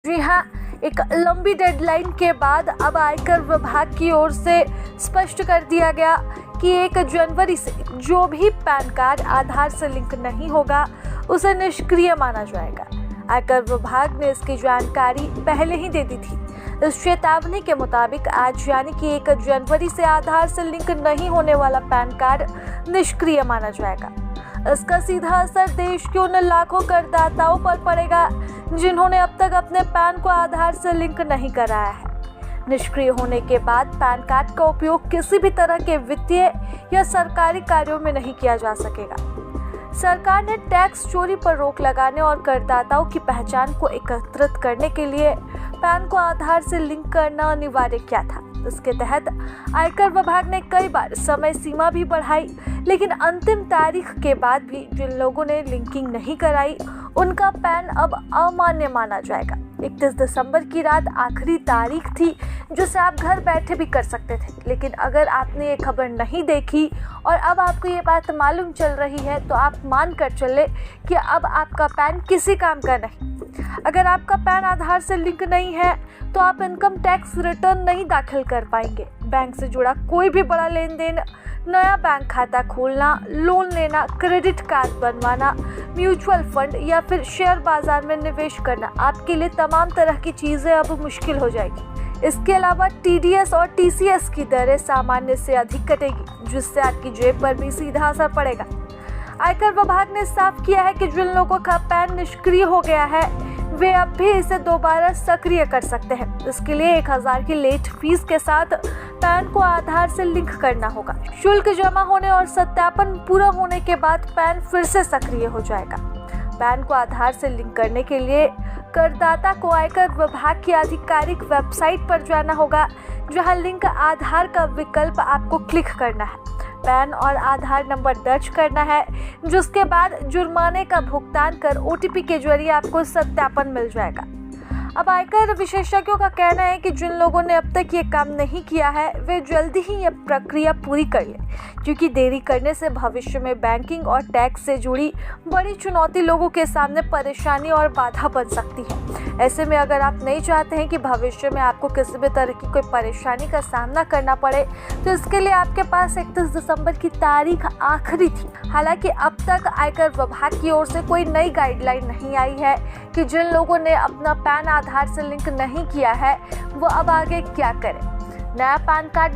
जी हाँ, एक लंबी डेडलाइन के बाद अब आयकर विभाग की ओर से स्पष्ट कर दिया गया कि 1 जनवरी से जो भी पैन कार्ड आधार से लिंक नहीं होगा उसे निष्क्रिय माना जाएगा। आयकर विभाग ने इसकी जानकारी पहले ही दे दी थी। इस चेतावनी के मुताबिक आज यानी कि 1 जनवरी से आधार से लिंक नहीं होने वाला पैन कार्ड निष्क्रिय माना जाएगा। इसका सीधा असर देश के उन लाखों करदाताओं पर पड़ेगा जिन्होंने अब तक अपने पैन को आधार से लिंक नहीं कराया है। निष्क्रिय होने के बाद पैन कार्ड का उपयोग किसी भी तरह के वित्तीय या सरकारी कार्यों में नहीं किया जा सकेगा। सरकार ने टैक्स चोरी पर रोक लगाने और करदाताओं की पहचान को एकत्रित करने के लिए पैन को आधार से लिंक करना अनिवार्य किया था। इसके तहत आयकर विभाग ने कई बार समय सीमा भी बढ़ाई, लेकिन अंतिम तारीख के बाद भी जिन लोगों ने लिंकिंग नहीं कराई उनका पैन अब अमान्य माना जाएगा। 31 दिसंबर की रात आखिरी तारीख थी जिसे आप घर बैठे भी कर सकते थे, लेकिन अगर आपने ये खबर नहीं देखी और अब आपको ये बात मालूम चल रही है तो आप मान कर चले कि अब आपका पैन किसी काम का नहीं। अगर आपका पैन आधार से लिंक नहीं है तो आप इनकम टैक्स रिटर्न नहीं दाखिल कर पाएंगे। बैंक से जुड़ा कोई भी बड़ा लेन देन, नया बैंक खाता खोलना, लोन लेना, क्रेडिट कार्ड बनवाना, म्यूचुअल फंड या फिर शेयर बाजार में निवेश करना, आपके लिए तमाम तरह की चीज़ें अब मुश्किल हो जाएगी। इसके अलावा TDS और TCS की दरें सामान्य से अधिक कटेगी, जिससे आपकी जेब पर भी सीधा असर पड़ेगा। आयकर विभाग ने साफ किया है कि जिन लोगों का पैन निष्क्रिय हो गया है वे अब भी इसे दोबारा सक्रिय कर सकते हैं। इसके लिए 1000 की लेट फीस के साथ पैन को आधार से लिंक करना होगा। शुल्क जमा होने और सत्यापन पूरा होने के बाद पैन फिर से सक्रिय हो जाएगा। पैन को आधार से लिंक करने के लिए करदाता को आयकर विभाग की आधिकारिक वेबसाइट पर जाना होगा, जहां लिंक आधार का विकल्प आपको क्लिक करना है। पैन और आधार नंबर दर्ज करना है, जिसके बाद जुर्माने का भुगतान कर OTP के जरिए आपको सत्यापन मिल जाएगा। अब आयकर विशेषज्ञों का कहना है कि जिन लोगों ने अब तक ये काम नहीं किया है वे जल्दी ही ये प्रक्रिया पूरी कर लें, क्योंकि देरी करने से भविष्य में बैंकिंग और टैक्स से जुड़ी बड़ी चुनौती लोगों के सामने परेशानी और बाधा बन सकती है। ऐसे में अगर आप नहीं चाहते हैं कि भविष्य में आपको किसी भी तरह की कोई परेशानी का सामना करना पड़े तो इसके लिए आपके पास 31 दिसंबर की तारीख आखिरी थी। हालांकि अब तक आयकर विभाग की ओर से कोई नई गाइडलाइन नहीं आई है कि जिन लोगों ने अपना पैन आधार से लिंक नहीं किया है वो अब आगे क्या करें। नया पैन कार्ड